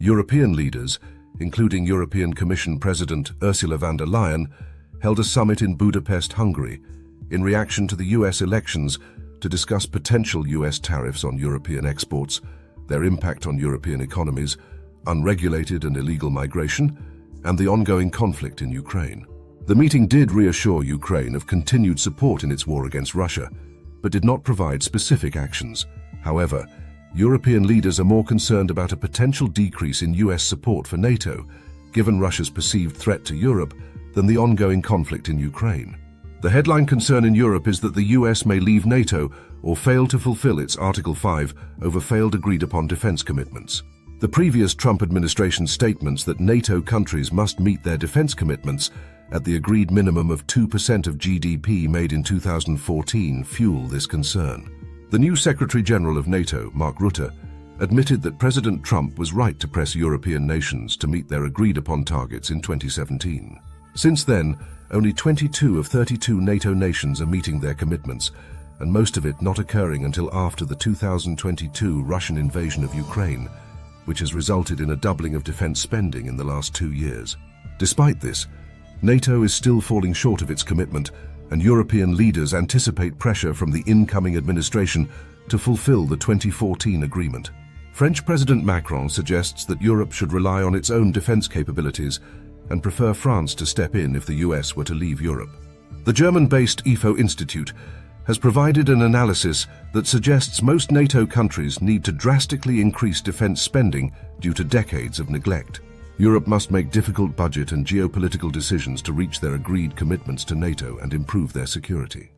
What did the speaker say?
European leaders, including European Commission President Ursula von der Leyen, held a summit in Budapest, Hungary, in reaction to the US elections to discuss potential US tariffs on European exports, their impact on European economies, unregulated and illegal migration, and the ongoing conflict in Ukraine. The meeting did reassure Ukraine of continued support in its war against Russia, but did not provide specific actions. However, European leaders are more concerned about a potential decrease in US support for NATO, given Russia's perceived threat to Europe, than the ongoing conflict in Ukraine. The headline concern in Europe is that the US may leave NATO or fail to fulfill its Article 5 over failed agreed-upon defense commitments. The previous Trump administration statements that NATO countries must meet their defense commitments at the agreed minimum of 2% of GDP made in 2014 fuel this concern. The new Secretary General of NATO, Mark Rutte, admitted that President Trump was right to press European nations to meet their agreed-upon targets in 2017. Since then, only 22 of 32 NATO nations are meeting their commitments, and most of it not occurring until after the 2022 Russian invasion of Ukraine, which has resulted in a doubling of defense spending in the last 2 years. Despite this, NATO is still falling short of its commitment, and European leaders anticipate pressure from the incoming administration to fulfill the 2014 agreement. French President Macron suggests that Europe should rely on its own defense capabilities and prefer France to step in if the US were to leave Europe. The German-based IFO Institute has provided an analysis that suggests most NATO countries need to drastically increase defense spending due to decades of neglect. Europe must make difficult budget and geopolitical decisions to reach their agreed commitments to NATO and improve their security.